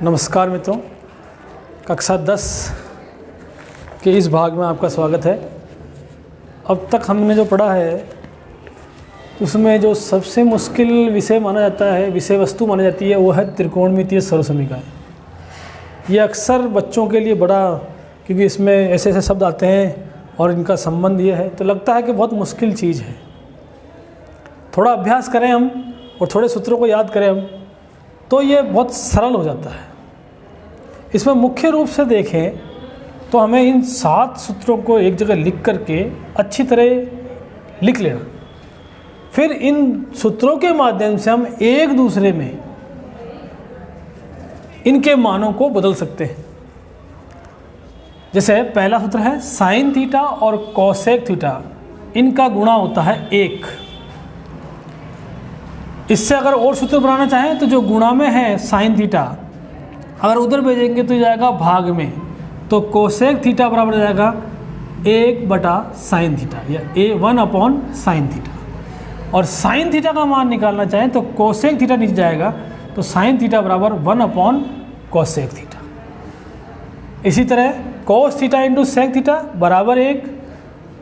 नमस्कार मित्रों, कक्षा 10 के इस भाग में आपका स्वागत है। अब तक हमने जो पढ़ा है उसमें जो सबसे मुश्किल विषय माना जाता है, विषय वस्तु मानी जाती है, वो है त्रिकोणमितीय सर्वसमीकरण। ये अक्सर बच्चों के लिए बड़ा, क्योंकि इसमें ऐसे ऐसे शब्द आते हैं और इनका संबंध ये है, तो लगता है कि बहुत मुश्किल चीज़ है। थोड़ा अभ्यास करें हम और थोड़े सूत्रों को याद करें हम, तो ये बहुत सरल हो जाता है। इसमें मुख्य रूप से देखें तो हमें इन 7 सूत्रों को एक जगह लिख करके अच्छी तरह लिख लेना, फिर इन सूत्रों के माध्यम से हम एक दूसरे में इनके मानों को बदल सकते हैं। जैसे पहला सूत्र है साइन थीटा और कोसेक थीटा, इनका गुणा होता है 1। इससे अगर और सूत्र बनाना चाहें तो जो गुणा में है साइन थीटा, अगर उधर भेजेंगे तो जाएगा भाग में, तो कोसेक थीटा बराबर जाएगा 1/साइन थीटा या 1/साइन थीटा। और साइन थीटा का मान निकालना चाहें तो कोसेक थीटा नीचे जाएगा, तो साइन थीटा बराबर 1/कोसेक थीटा। इसी तरह cos theta into sec theta बराबर 1,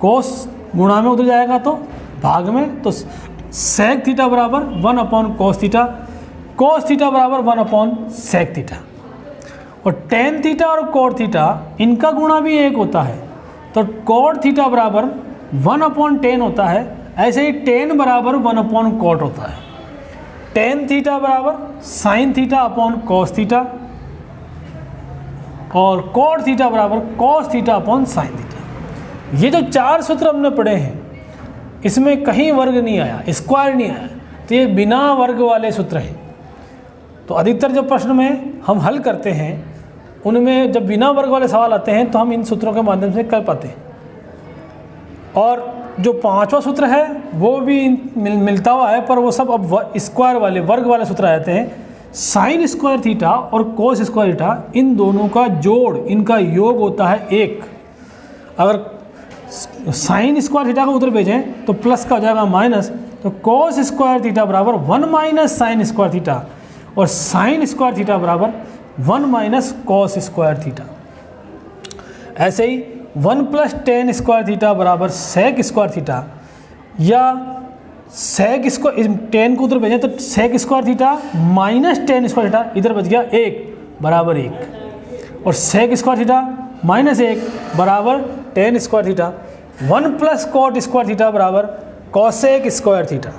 कोस गुणा में उधर जाएगा तो भाग में, तो सेक थीटा बराबर 1/कोस थीटा, कोस थीटा बराबर 1/सेक थीटा। और टेन थीटा और कोट थीटा इनका गुणा भी 1 होता है, तो कोट थीटा बराबर 1/10 होता है। ऐसे ही टेन बराबर 1/कोट होता है। टेन थीटा बराबर sine theta upon cos theta और कोट थीटा बराबर cos theta upon sine theta. ये जो 4 सूत्र हमने पढ़े हैं, इसमें कहीं वर्ग नहीं आया, स्क्वायर नहीं आया, तो ये बिना वर्ग वाले सूत्र हैं। तो अधिकतर जो प्रश्न में हम हल करते हैं उनमें जब बिना वर्ग वाले सवाल आते हैं तो हम इन सूत्रों के माध्यम से कर पाते हैं। और जो 5वां सूत्र है वो भी मिलता हुआ है, पर वो सब अब स्क्वायर वाले, वर्ग वाले सूत्र आ जाते हैं। साइन स्क्वायर थीटा और कोस स्क्वायर थीटा, इन दोनों का जोड़, इनका योग होता है 1। अगर साइन स्क्वायर थीटा को उधर भेजें तो प्लस का हो जाएगा माइनस, तो कोस स्क्वायर थीटा बराबर 1 - साइन स्क्वायर थीटा और साइन स्क्वायर थीटा बराबर 1 - कोस स्क्वायर थीटा। ऐसे ही 1 + टेन स्क्वायर थीटा बराबर सेक स्क्वायर थीटा, या सेक स्क्वायर, टेन को उधर भेजें तो sec square theta minus tan square theta, इधर बच गया 1 बराबर 1, और सेक स्क्वायर थीटा -1 बराबर tan square theta. 1 + cot square theta बराबर cosec square theta,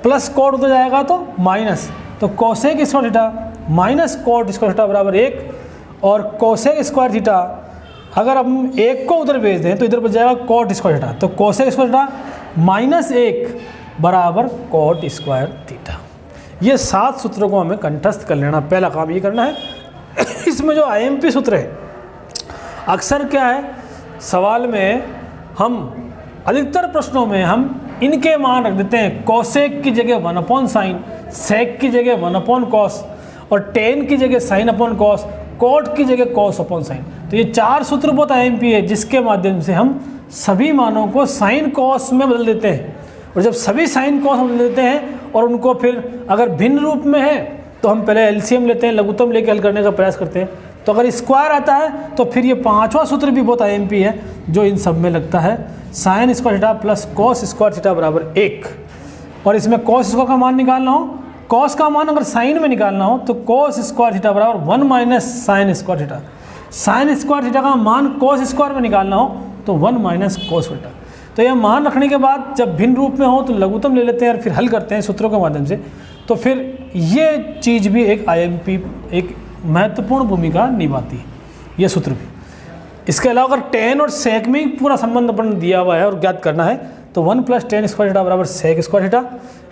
plus cot उधर जाएगा तो माइनस, तो cosec square theta minus cot square theta बराबर 1, और कोसेक स्क्वायर थीटा अगर हम 1 को उधर भेज दें तो इधर बच जाएगा कोट स्क्वायर थीटा, तो कोसेक स्क्वायर थीटा -1 बराबर कोट स्क्वायर थीटा। ये 7 सूत्रों को हमें कंठस्थ कर लेना, पहला काम ये करना है। इसमें जो IMP सूत्र है, अक्सर क्या है सवाल में, हम अधिकतर प्रश्नों में हम इनके मान रख देते हैं। कोसेक की जगह 1/साइन, सेक की जगह 1/कोस, और टेन की जगह साइन अपॉन कॉस, कोट की जगह कॉस अपॉन साइन। तो ये 4 सूत्र बहुत IMP है, जिसके माध्यम से हम सभी मानों को साइन कॉस में बदल देते हैं। और जब सभी साइन कॉस बदल देते हैं और उनको फिर अगर भिन्न रूप में है तो हम पहले LCM लेते हैं, लघुत्तम लेके हल करने का प्रयास करते हैं। तो अगर स्क्वायर आता है तो फिर ये 5वां सूत्र भी बहुत IMP है, जो इन सब में लगता है। Sine square theta plus cos square theta बराबर 1, और इसमें कोस स्क्वायर का मान निकालना हो, कॉस का मान अगर साइन में निकालना हो तो कोस स्क्वायर थीटा बराबर 1 - sign square theta. Sign square theta का मान कोस स्क्वायर में निकालना हो तो 1 - कोस थीटा। तो यह मान रखने के बाद जब भिन्न रूप में हो तो लघुत्तम ले लेते हैं और फिर हल करते हैं सूत्रों के माध्यम से। तो फिर ये चीज़ भी एक IMP, एक महत्वपूर्ण भूमिका निभाती है, ये सूत्र भी। इसके अलावा अगर टेन और सेक में ही पूरा संबंध अपन दिया हुआ है और ज्ञात करना है, तो 1 + टेन स्क्वायर थीटा बराबर सेक स्क्वायर थीटा,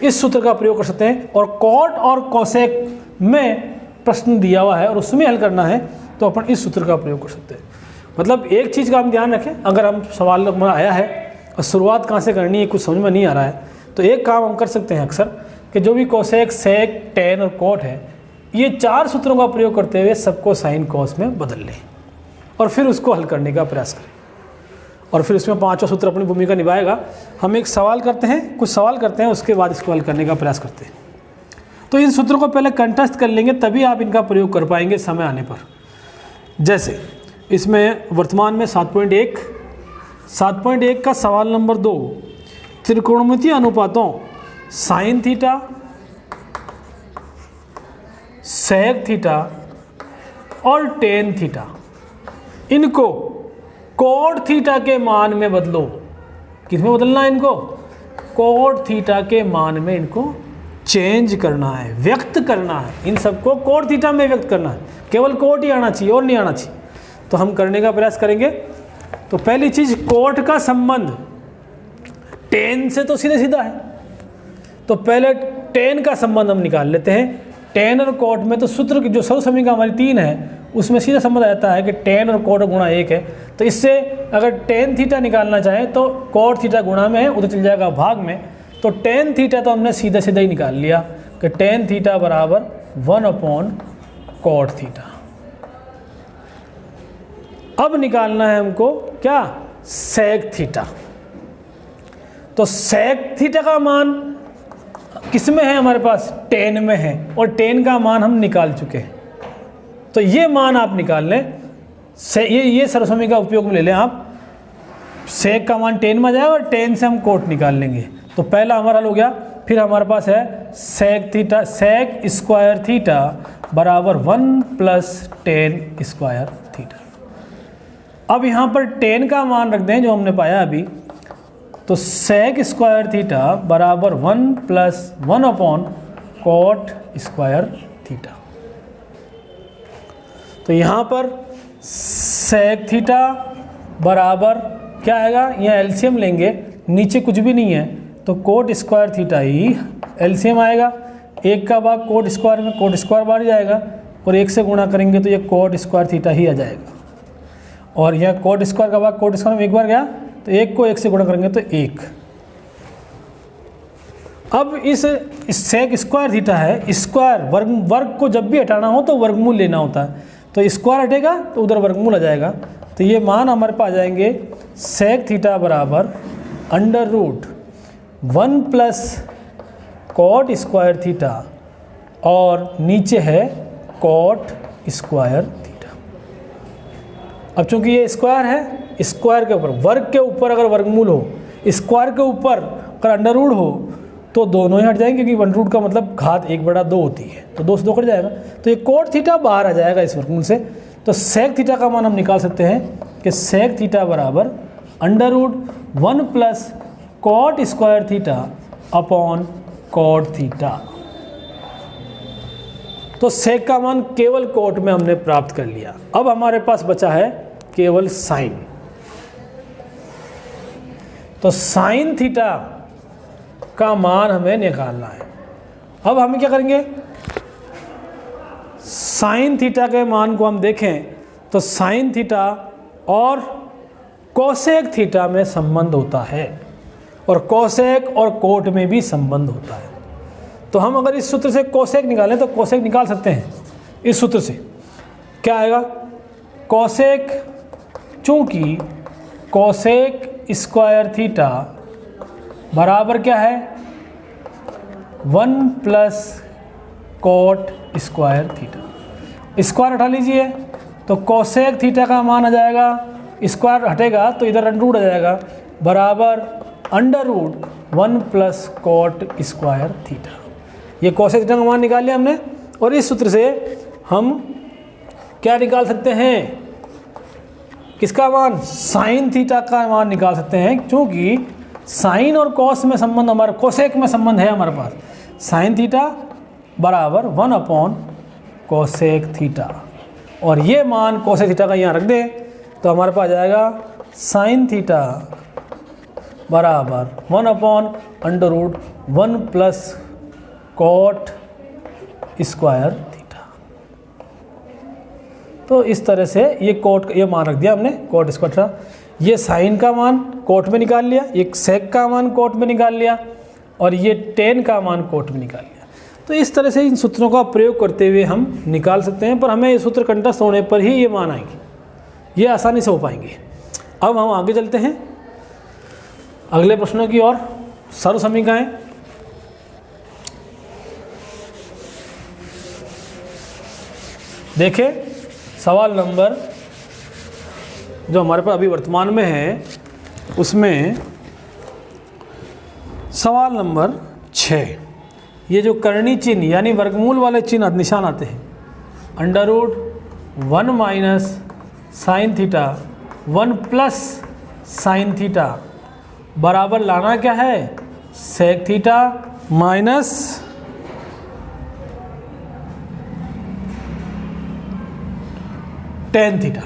इस सूत्र का प्रयोग कर सकते हैं। और कोट और कोसेक में प्रश्न दिया हुआ है और उसमें हल करना है तो अपन इस सूत्र का प्रयोग कर सकते हैं। मतलब एक चीज़ का हम ध्यान रखें, अगर हम सवाल में आया है और शुरुआत कहाँ से करनी है कुछ समझ में नहीं आ रहा है, तो एक काम हम कर सकते हैं अक्सर कि जो भी कोसेक, सेक, टेन और कोट है, ये 4 सूत्रों का प्रयोग करते हुए सबको साइन कॉस में बदल लें और फिर उसको हल करने का प्रयास करें। और फिर इसमें 5वां सूत्र अपनी भूमिका निभाएगा। हम एक सवाल करते हैं, कुछ सवाल करते हैं, उसके बाद इसको हल करने का प्रयास करते हैं। तो इन सूत्रों को पहले कंठस्थ कर लेंगे, तभी आप इनका प्रयोग कर पाएंगे समय आने पर। जैसे इसमें वर्तमान में 7.1 का सवाल नंबर 2, त्रिकोणमितीय अनुपातों साइन थीटा, सेक थीटा और टेन थीटा, इनको कोड थीटा के मान में बदलो। किसमें बदलना है इनको? कोड थीटा के मान में इनको चेंज करना है, व्यक्त करना है। इन सबको कोड थीटा में व्यक्त करना है, केवल कोड ही आना चाहिए और नहीं आना चाहिए। तो हम करने का प्रयास करेंगे। तो पहली चीज, कोट का संबंध टेन से तो सीधे सीधा है, तो पहले टेन का संबंध हम निकाल लेते हैं। टेन और कोट में तो सूत्र की जो सर्वसमीकरण हमारी 3 है उसमें सीधा संबंध आता है कि टेन और कोट गुणा 1 है। तो इससे अगर टेन थीटा निकालना चाहें तो कोट थीटा गुणा में है, उधर चल जाएगा भाग में। तो टेन थीटा तो हमने सीधा सीधा ही निकाल लिया कि टेन थीटा बराबर 1/कोट थीटा। अब निकालना है हमको क्या? Sec theta. तो सेक थीटा का मान किस में है? हमारे पास टेन में है, और टेन का मान हम निकाल चुके हैं। तो ये मान आप निकाल लें, ये सर्वसमीकरण का उपयोग में ले लें आप। सेक का मान टेन में आ जाएगा और टेन से हम कोट निकाल लेंगे। तो पहला हमारा हल हो गया। फिर हमारे पास है sec theta, sec square theta बराबर 1 + टेन स्क्वायर थीटा। अब यहाँ पर टेन का मान रख दें जो हमने पाया अभी। तो सेक स्क्वायर थीटा बराबर 1 + 1/कोट स्क्वायर थीटा। तो यहाँ पर सेक थीटा बराबर क्या आएगा? यहाँ एलसीएम लेंगे, नीचे कुछ भी नहीं है तो कोट स्क्वायर थीटा ही एलसीएम आएगा। 1 का भाग कोट स्क्वायर में कोट स्क्वायर बाहर जाएगा, और 1 से गुणा करेंगे तो ये कोट स्क्वायर थीटा ही आ जाएगा। और यह कोट स्क्वायर का भाग कोट स्क्वायर में एक बार गया, तो 1 को 1 से गुणा करेंगे तो 1। अब इस सेक स्क्वायर थीटा है, स्क्वायर वर्ग को जब भी हटाना हो तो वर्गमूल लेना होता है। तो स्क्वायर हटेगा तो उधर वर्गमूल आ जाएगा। तो ये मान हमारे पास आ जाएंगे सेक थीटा बराबर √1 + कोट स्क्वायर थीटा, और नीचे है कोट स्क्वायर थीटा। अब चूंकि ये स्क्वायर है, स्क्वायर के ऊपर वर्ग के ऊपर अगर वर्गमूल हो, स्क्वायर के ऊपर अगर अंडर रूट हो तो दोनों ही हट जाएंगे, क्योंकि 1 का मतलब घात 1/2 होती है। तो 2 से 2 कट जाएगा, तो ये कोट थीटा बाहर आ जाएगा इस वर्गमूल से। तो सेक थीटा का मान हम निकाल सकते हैं कि सेक थीटा बराबर √1 + cot square theta upon cot theta. तो सेक का मान केवल कोट में हमने प्राप्त कर लिया। अब हमारे पास बचा है केवल साइन। तो साइन थीटा का मान हमें निकालना है। अब हम क्या करेंगे? साइन थीटा के मान को हम देखें तो साइन थीटा और कोसेक थीटा में संबंध होता है, और कोसेक और कोट में भी संबंध होता है। तो हम अगर इस सूत्र से कोसेक निकालें तो कोसेक निकाल सकते हैं इस सूत्र से। क्या आएगा? कोसेक, चूंकि कोसेक स्क्वायर थीटा बराबर क्या है? 1 + कोट स्क्वायर थीटा। स्क्वायर हटा लीजिए तो कोसेक थीटा का मान आ जाएगा, स्क्वायर हटेगा तो इधर अंडर रूट आ जाएगा, बराबर √1 + कोट स्क्वायर थीटा। ये कोसेक थीटा का मान निकाल लिया हमने। और इस सूत्र से हम क्या निकाल सकते हैं? किसका मान? साइन थीटा का मान निकाल सकते हैं, क्योंकि साइन और कॉस में संबंध हमारा, कोसेक में संबंध है हमारे पास। साइन थीटा बराबर 1/कोसेक थीटा, और ये मान कोसेक थीटा का यहाँ रख दें तो हमारे पास आ जाएगा साइन थीटा बराबर 1/√1 + कोट स्क्वायर थीटा। तो इस तरह से ये कोट, ये मान रख दिया हमने कोट स्क्वायर थीटा। ये साइन का मान कोट में निकाल लिया, ये सेक का मान कोट में निकाल लिया, और ये टेन का मान कोट में निकाल लिया। तो इस तरह से इन सूत्रों का प्रयोग करते हुए हम निकाल सकते हैं, पर हमें ये सूत्र कंठस्थ होने पर ही ये मान आएंगे, ये आसानी से हो पाएंगे। अब हम आगे चलते हैं अगले प्रश्नों की ओर। सर्व समीकरण देखें सवाल नंबर जो हमारे पास अभी वर्तमान में है उसमें सवाल नंबर 6, ये जो करनी चिन्ह यानी वर्गमूल वाले चिन्ह निशान आते हैं, √1 minus sine theta 1 plus sine theta बराबर लाना क्या है, sec theta minus tan theta.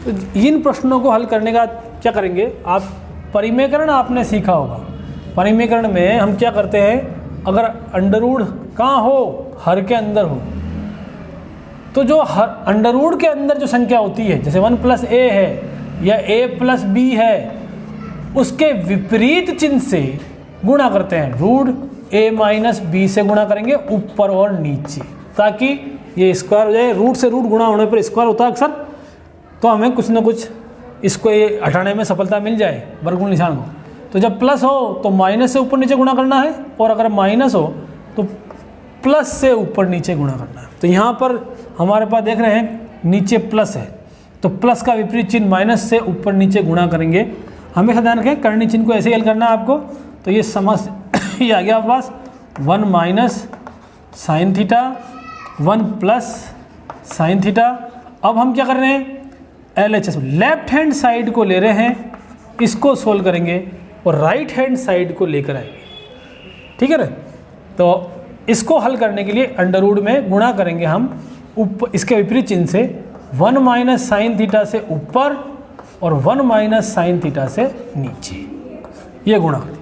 तो इन प्रश्नों को हल करने का क्या करेंगे आप, परिमेकरण आपने सीखा होगा। परिमेकरण में हम क्या करते हैं, अगर अंडर कहाँ हो, हर के अंदर हो, तो जो अंडर के अंदर जो संख्या होती है, जैसे 1 प्लस ए है या a प्लस बी है, उसके विपरीत चिन्ह से गुणा करते हैं। √a माइनस बी से गुणा करेंगे ऊपर और नीचे, ताकि ये स्क्वायर हो जाए। रूट से रूट गुणा होने पर स्क्वायर होता है अक्सर, तो हमें कुछ ना कुछ इसको ये हटाने में सफलता मिल जाए वर्गमूल निशान को। तो जब प्लस हो तो माइनस से ऊपर नीचे गुणा करना है, और अगर माइनस हो तो प्लस से ऊपर नीचे गुणा करना है। तो यहाँ पर हमारे पास देख रहे हैं नीचे प्लस है, तो प्लस का विपरीत चिन्ह माइनस से ऊपर नीचे गुणा करेंगे। हमेशा ध्यान रखें करनी चिन्ह को ऐसे ही हल करना है आपको। तो ये समझ ये आ गया आपके पास 1 minus sine theta 1 plus sine theta. अब हम क्या कर रहे हैं, LHS लेफ्ट हैंड साइड को ले रहे हैं, इसको सोल्व करेंगे और राइट हैंड साइड को लेकर आएंगे, ठीक है ना। तो इसको हल करने के लिए अंडर में गुणा करेंगे हम ऊपर इसके विपरीत चिन्ह से, 1 माइनस साइन थीटा से ऊपर और 1 माइनस साइन थीटा से नीचे, ये गुणा करें।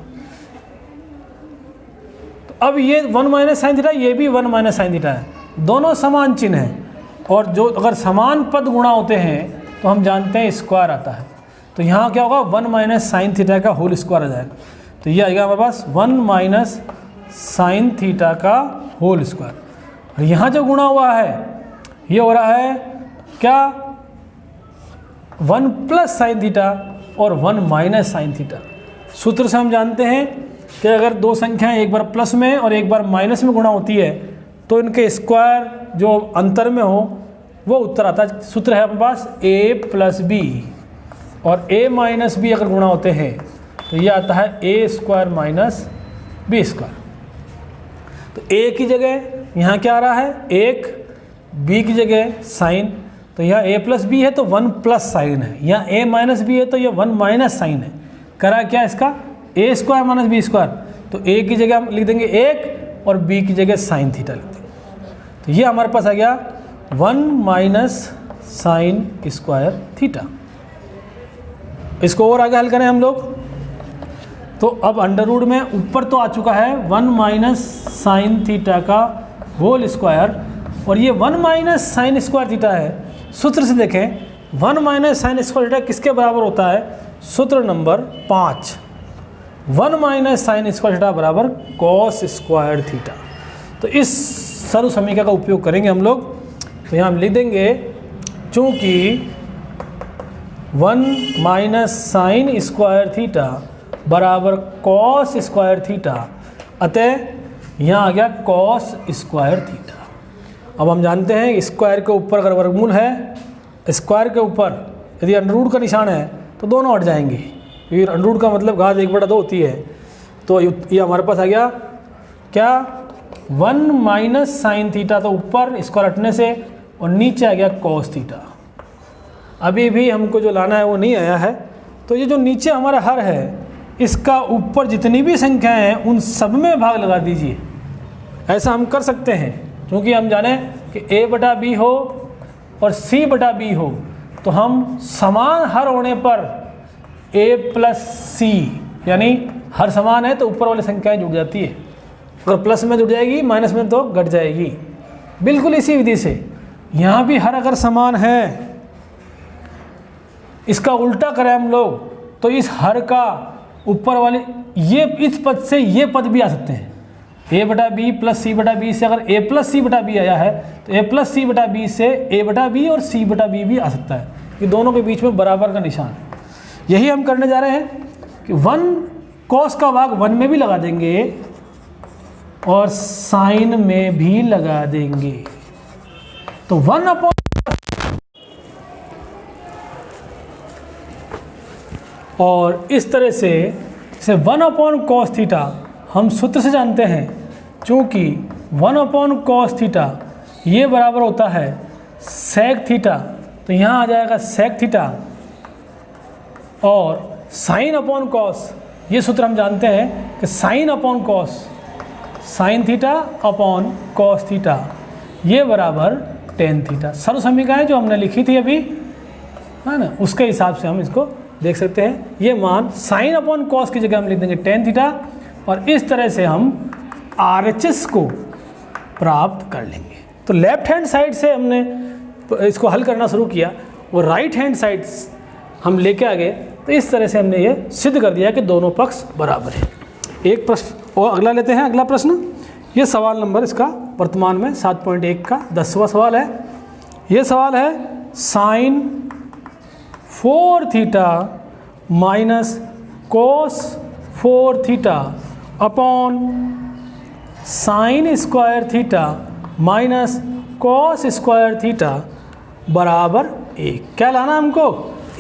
तो अब ये 1 माइनस साइन थीटा, ये भी 1 माइनस साइन थीटा है, दोनों समान चिन्ह हैं, और जो अगर समान पद गुणा होते हैं तो हम जानते हैं स्क्वायर आता है। तो यहाँ क्या होगा, 1 माइनस साइन थीटा का होल स्क्वायर आ जाएगा। तो ये आएगा हमारे पास 1 माइनस साइन थीटा का होल स्क्वायर। और यहाँ जो गुणा हुआ है ये हो रहा है क्या, 1 प्लस साइन थीटा और 1 माइनस साइन थीटा। सूत्र से हम जानते हैं कि अगर दो संख्याएं एक बार प्लस में और एक बार माइनस में गुणा होती है तो इनके स्क्वायर जो अंतर में हो वो उत्तर आता है। सूत्र है अपने पास a प्लस बी, और a माइनस बी अगर गुणा होते हैं तो ये आता है a square minus B square. तो a की जगह यहाँ क्या आ रहा है 1, b की जगह साइन, तो यहाँ a प्लस बी है तो 1 प्लस साइन है, यहाँ a माइनस बी है तो ये 1 माइनस साइन है। करा क्या इसका, a square minus B square, तो a की जगह हम लिख देंगे 1 और b की जगह साइन थीटा लिख देंगे। तो ये हमारे पास आ गया 1 माइनस साइन स्क्वायर थीटा। इसको और आगे हल करें हम लोग, तो अब अंडर में ऊपर तो आ चुका है 1 माइनस साइन थीटा का होल स्क्वायर, और ये 1 माइनस साइन स्क्वायर थीटा है। सूत्र से देखें 1 माइनस साइन स्क्वायर थीटा किसके बराबर होता है, सूत्र number 5, 1 minus sine square theta बराबर कॉस स्क्वायर थीटा। तो इस सरल समीकरण का उपयोग करेंगे हम लोग। तो यहाँ हम लिख देंगे चूँकि 1 माइनस साइन स्क्वायर थीटा बराबर कॉस स्क्वायर थीटा, अतः यहाँ आ गया कॉस स्क्वायर थीटा। अब हम जानते हैं स्क्वायर के ऊपर अगर वर्गमूल है, स्क्वायर के ऊपर यदि अंडर का निशान है तो दोनों हट जाएंगे, क्योंकि अंडर का मतलब घात 1/2 होती है। तो ये हमारे पास आ गया क्या, 1 माइनस साइन थीटा, तो ऊपर स्क्वायर हटने से, और नीचे आ गया कॉस थीटा। अभी भी हमको जो लाना है वो नहीं आया है। तो ये जो नीचे हमारा हर है, इसका ऊपर जितनी भी संख्याएं हैं उन सब में भाग लगा दीजिए। ऐसा हम कर सकते हैं क्योंकि हम जाने कि a/b हो और c/b हो, तो हम समान हर होने पर a प्लस c, यानी हर समान है तो ऊपर वाली संख्याएं जुड़ जाती है, अगर प्लस में जुड़ जाएगी माइनस में तो घट जाएगी। बिल्कुल इसी विधि से यहाँ भी हर अगर समान है, इसका उल्टा करें हम लोग तो इस हर का ऊपर वाले ये इस पद से ये पद भी आ सकते हैं। a/b प्लस c/b से अगर a प्लस c/b आया है तो a प्लस c/b से a/b और c/b भी आ सकता है, कि दोनों के बीच में बराबर का निशान है। यही हम करने जा रहे हैं कि 1 कॉस का भाग 1 में भी लगा देंगे और साइन में भी लगा देंगे। तो 1 और इस तरह से इसे 1/cos थीटा हम सूत्र से जानते हैं, चूँकि 1/cos थीटा ये बराबर होता है sec थीटा, तो यहाँ आ जाएगा sec थीटा, और sin/cos ये सूत्र हम जानते हैं कि sin/cos sin theta upon cos theta ये बराबर tan थीटा। सर्व समीकरण जो हमने लिखी थी अभी, है ना, उसके हिसाब से हम इसको देख सकते हैं। ये मान sin/cos की जगह हम लिख देंगे tan थीटा, और इस तरह से हम RHS को प्राप्त कर लेंगे। तो लेफ्ट हैंड साइड से हमने इसको हल करना शुरू किया और राइट हैंड साइड हम लेके आ गए, तो इस तरह से हमने ये सिद्ध कर दिया कि दोनों पक्ष बराबर है। एक प्रश्न और अगला लेते हैं। अगला प्रश्न, ये सवाल नंबर इसका वर्तमान में 7.1 का 10वां सवाल है। ये सवाल है sin 4 theta minus cos 4 theta upon sine square theta minus cos square theta बराबर 1। क्या लाना हमको?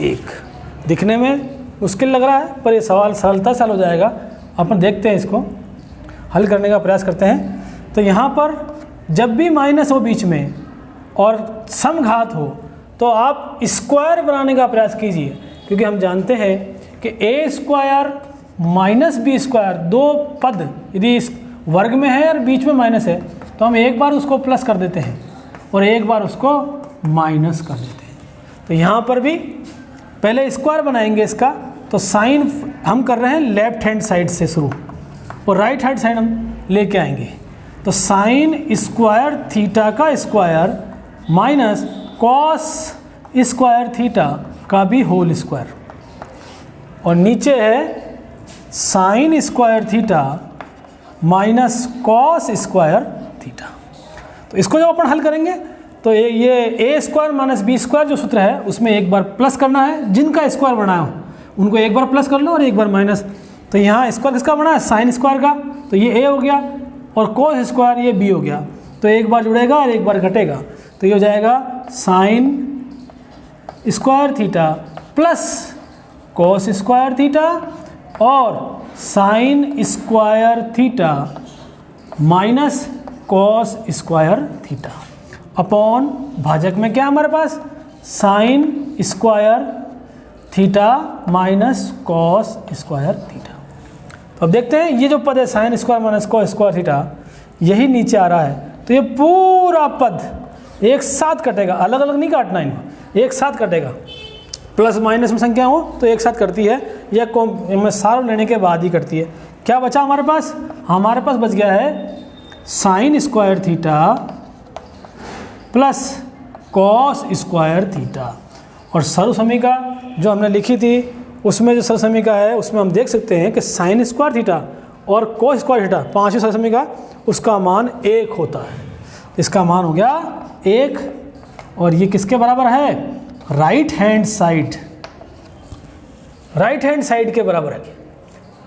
1। दिखने में मुश्किल लग रहा है, पर ये सवाल सरलता से हल हो जाएगा। अपन देखते हैं, इसको हल करने का प्रयास करते हैं। तो यहाँ पर जब भी माइनस हो बीच में और समघात हो, तो आप स्क्वायर बनाने का प्रयास कीजिए, क्योंकि हम जानते हैं कि a square minus B square, दो पद यदि इस वर्ग में है और बीच में माइनस है, तो हम एक बार उसको प्लस कर देते हैं और एक बार उसको माइनस कर देते हैं। तो यहाँ पर भी पहले स्क्वायर बनाएंगे इसका, तो साइन हम कर रहे हैं लेफ्ट हैंड साइड से शुरू और राइट हैंड साइड हम लेके आएंगे। तो साइन स्क्वायर थीटा का square minus cos square theta का भी होल स्क्वायर, और नीचे है sine square theta minus cos square theta. तो इसको जब अपन हल करेंगे तो ये ए स्क्वायर माइनस बी स्क्वायर जो सूत्र है उसमें एक बार प्लस करना है, जिनका स्क्वायर बनाया हो उनको एक बार प्लस कर लो और एक बार माइनस। तो यहाँ स्क्वायर किसका बना है? साइन स्क्वायर का, तो ये ए हो गया, और कॉस स्क्वायर ये बी हो गया। तो एक बार जुड़ेगा और एक बार घटेगा, तो ये हो जाएगा sine square theta plus cos square theta और sine square theta minus cos square theta upon भाजक में क्या हमारे पास? Sine square theta minus cos square theta. तो अब देखते हैं ये जो पद है sine square minus cos square theta, यही नीचे आ रहा है, तो ये पूरा पद एक साथ कटेगा, अलग अलग नहीं काटना इनको, एक साथ कटेगा। प्लस माइनस में संख्या हो तो एक साथ करती है, या सार लेने के बाद ही करती है। क्या बचा हमारे पास? हमारे पास बच गया है sine square theta plus cos square theta, और सर्व समीका जो हमने लिखी थी उसमें जो सर्व समीका है उसमें हम देख सकते हैं कि साइन स्क्वायर थीटा और कॉस स्क्वायर थीटा पाँचवीं सर्व समीका उसका मान 1 होता है। इसका मान हो गया 1, और ये किसके बराबर है? राइट हैंड साइड के बराबर है,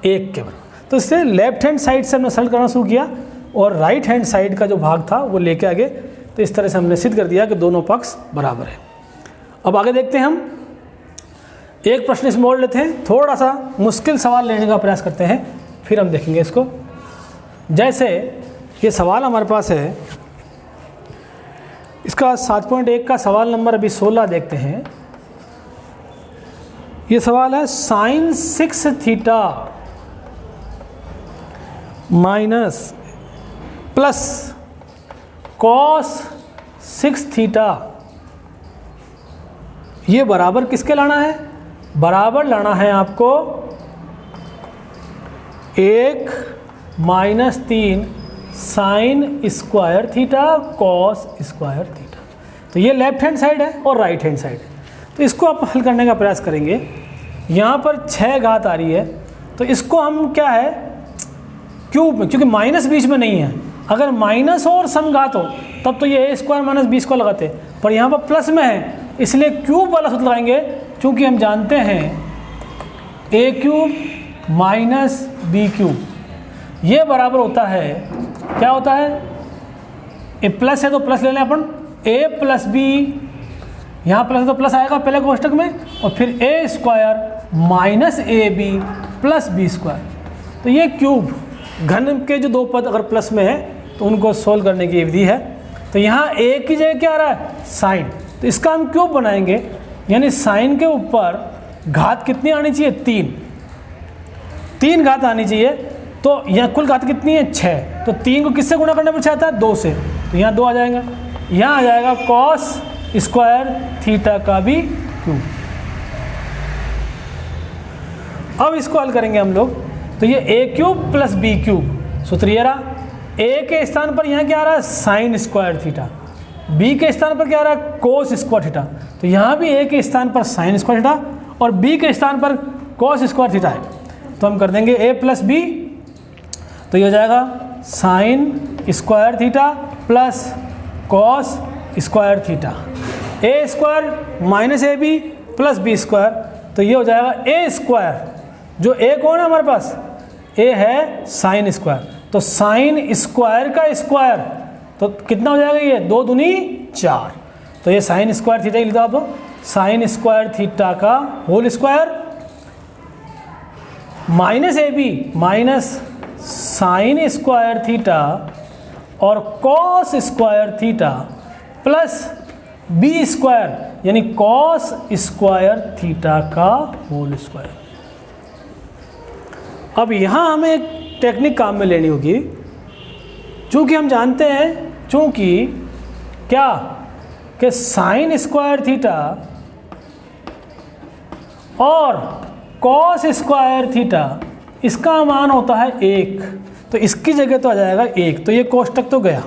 1 के बराबर। तो इससे लेफ्ट हैंड साइड से हमने सॉल्व करना शुरू किया और राइट हैंड साइड का जो भाग था वो लेके आगे, तो इस तरह से हमने सिद्ध कर दिया कि दोनों पक्ष बराबर है। अब आगे देखते हैं, हम एक प्रश्न इसमें और लेते हैं, थोड़ा सा मुश्किल सवाल लेने का प्रयास करते हैं, फिर हम देखेंगे इसको। जैसे ये सवाल हमारे पास है, इसका 7.1 का सवाल नंबर अभी 16 देखते हैं। ये सवाल है sine 6 theta minus plus cos 6 theta, ये बराबर किसके लाना है? बराबर लाना है आपको 1 minus 3 sign square theta cos square theta. तो ये लेफ्ट हैंड साइड है और राइट हैंड साइड है, तो इसको आप हल करने का प्रयास करेंगे। यहाँ पर 6 घात आ रही है, तो इसको हम क्या है क्यूब में, क्योंकि माइनस बीच में नहीं है, अगर माइनस हो और समघात हो तब तो ये ए स्क्वायर माइनस बी स्क्वायर लगाते, पर यहाँ पर प्लस में है इसलिए क्यूब वाला सूत्र लगाएंगे, क्योंकि हम जानते हैं ए क्यूब माइनस बी क्यूब ये बराबर होता है क्या होता है, ए प्लस है तो प्लस ले लें अपन, ए प्लस बी, यहाँ प्लस है तो प्लस आएगा पहले कोष्टक में, और फिर A square minus A B plus B square. तो ये क्यूब घन के जो दो पद अगर प्लस में है तो उनको सोल्व करने की विधि है। तो यहाँ ए की जगह क्या आ रहा है, साइन, तो इसका हम क्यूब बनाएंगे, यानी साइन के ऊपर घात कितनी आनी चाहिए, 3 घात आनी चाहिए। तो यहाँ कुल घात कितनी है, 6, तो 3 को किससे गुणा करने पर 6 आता है, 2 से, तो यहाँ 2 आ जाएगा। यहाँ आ जाएगा कॉस स्क्वायर थीटा का भी क्यूब। अब इसको हल करेंगे हम लोग, तो ये ए क्यूब प्लस बी क्यूब सूत्र ये रहा। ए के स्थान पर यहाँ क्या आ रहा है, साइन स्क्वायर थीटा, बी के स्थान पर क्या आ रहा है, कोस स्क्वायर थीटा, तो यहाँ भी ए के स्थान पर साइन स्क्वायर थीटा और बी के स्थान पर कोस स्क्वायर थीटा है। तो हम कर देंगे ए प्लस बी, तो ये हो जाएगा sine square theta plus cos square theta, A square minus A B plus B square, तो ये हो जाएगा ए स्क्वायर, जो ए कौन है हमारे पास, ए है साइन स्क्वायर, तो साइन स्क्वायर का स्क्वायर, तो कितना हो जाएगा ये, 2 दूनी 4, तो ये साइन स्क्वायर थीटा लिख दो आप, साइन स्क्वायर थीटा का whole square minus A B minus sine square theta और cos square theta plus B square यानी कॉस स्क्वायर थीटा का होल स्क्वायर। अब यहाँ हमें एक टेक्निक काम में लेनी होगी, चूँकि हम जानते हैं, चूँकि क्या कि साइन स्क्वायर थीटा और कॉस स्क्वायर थीटा इसका मान होता है 1, तो इसकी जगह तो आ जाएगा 1, तो ये कोष्टक तो गया।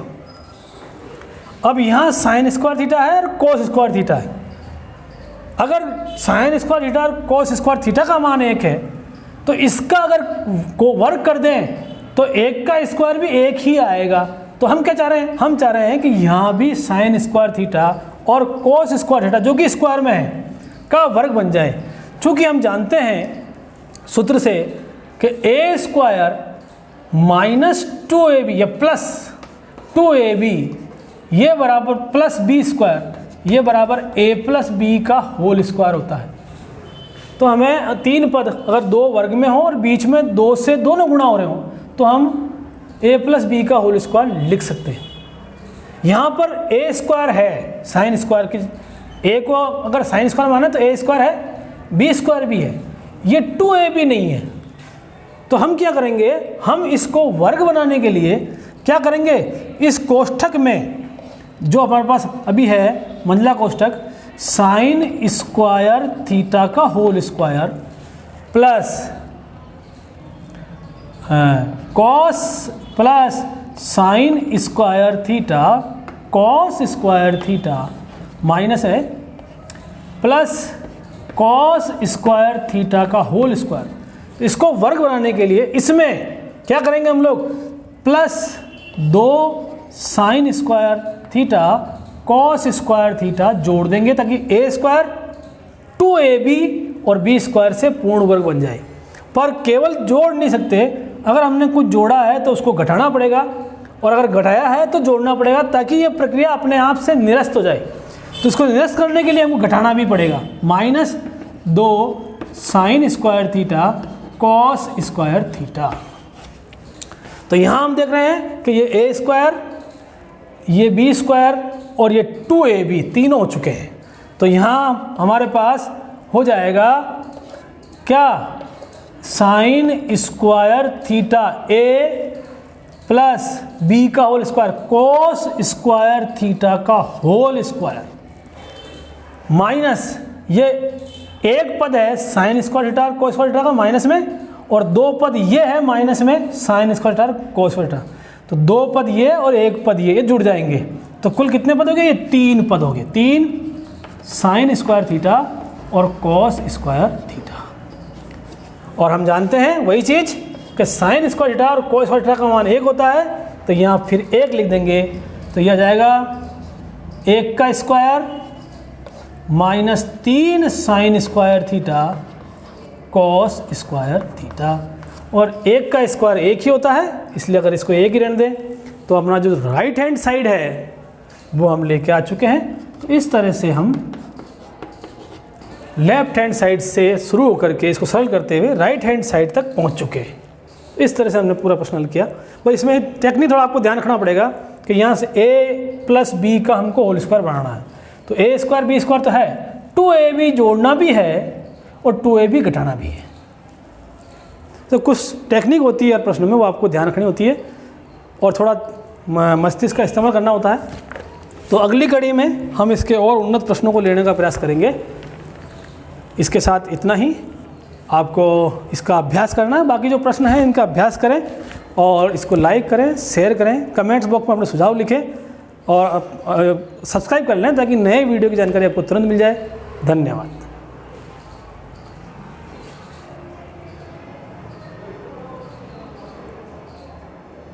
अब यहाँ साइन स्क्वायर थीटा है और कोस स्क्वायर थीटा है, अगर साइन स्क्वायर थीटा और कोस स्क्वायर थीटा का मान 1 है तो इसका अगर को वर्ग कर दें तो 1 का स्क्वायर भी 1 ही आएगा। तो हम क्या चाह रहे हैं, हम चाह रहे हैं कि यहाँ भी साइन स्क्वायर थीटा और कोस स्क्वायर थीटा जो कि स्क्वायर में है का वर्ग बन जाए। चूँकि हम जानते हैं सूत्र से कि ए स्क्वायर माइनस 2ab या प्लस 2ab ये बराबर प्लस बी स्क्वायर ये बराबर a प्लस बी का होल स्क्वायर होता है। तो हमें 3 पद अगर 2 वर्ग में हो और बीच में 2 से दोनों गुणा हो रहे हो तो हम a प्लस बी का होल स्क्वायर लिख सकते हैं। यहाँ पर a स्क्वायर है साइन स्क्वायर की, a को अगर साइन स्क्वायर माने तो a स्क्वायर है, b स्क्वायर भी है, ये 2ab नहीं है। तो हम क्या करेंगे, हम इसको वर्ग बनाने के लिए क्या करेंगे, इस कोष्ठक में जो हमारे पास अभी है मंडला कोष्ठक, साइन स्क्वायर थीटा का whole square plus cos plus sine square theta cos square theta minus है प्लस कॉस स्क्वायर थीटा का होल स्क्वायर। इसको वर्ग बनाने के लिए इसमें क्या करेंगे हम लोग, plus 2 sign square theta cos square theta जोड़ देंगे ताकि a स्क्वायर 2ab और b स्क्वायर से पूर्ण वर्ग बन जाए। पर केवल जोड़ नहीं सकते, अगर हमने कुछ जोड़ा है तो उसको घटाना पड़ेगा और अगर घटाया है तो जोड़ना पड़ेगा ताकि ये प्रक्रिया अपने आप से निरस्त हो जाए। तो इसको निरस्त करने के लिए हमको घटाना भी पड़ेगा, minus 2 sign square theta cos square theta. तो यहाँ हम देख रहे हैं कि ये a स्क्वायर ये b स्क्वायर और ये 2ab तीनों हो चुके हैं। तो यहाँ हमारे पास हो जाएगा क्या, sine square theta a plus b का whole square cos square theta का होल स्क्वायर माइनस ये एक पद है साइन स्क्वायर थीटा और कोस स्क्वायर थीटा का माइनस में, और 2 पद ये है माइनस में sine square theta cos square theta. तो 2 पद ये और 1 पद ये जुड़ जाएंगे तो कुल कितने पद हो गए, ये 3 पद हो गए, 3 साइन स्क्वायर थीटा और कॉस स्क्वायर थीटा। और हम जानते हैं वही चीज़ कि साइन स्क्वायर थीटा और कॉस स्क्वायर थीटा का मान 1 होता है, तो यहाँ फिर 1 लिख देंगे तो यह जाएगा 1 का square minus 3 sign square theta cos square theta. और 1 का स्क्वायर 1 ही होता है, इसलिए अगर इसको 1 ही रहने दें तो अपना जो राइट हैंड साइड है वो हम लेके आ चुके हैं। तो इस तरह से हम लेफ्ट हैंड साइड से शुरू होकर के इसको सरल करते हुए राइट हैंड साइड तक पहुंच चुके हैं। इस तरह से हमने पूरा प्रश्न हल किया। बस इसमें टेक्निक थोड़ा आपको ध्यान रखना पड़ेगा कि यहाँ से a प्लस बी का हमको होल स्क्वायर बनाना है। तो a स्क्वायर बी स्क्वायर तो है, 2ab जोड़ना भी है और 2ab घटाना भी है। तो कुछ टेक्निक होती है हर प्रश्न में, वो आपको ध्यान रखनी होती है और थोड़ा मस्तिष्क का इस्तेमाल करना होता है। तो अगली कड़ी में हम इसके और उन्नत प्रश्नों को लेने का प्रयास करेंगे। इसके साथ इतना ही, आपको इसका अभ्यास करना है। बाकी जो प्रश्न हैं इनका अभ्यास करें और इसको लाइक करें, शेयर करें, कमेंट्स बॉक्स में अपने सुझाव लिखें और सब्सक्राइब कर लें ताकि नए वीडियो की जानकारी आपको तुरंत मिल जाए। धन्यवाद।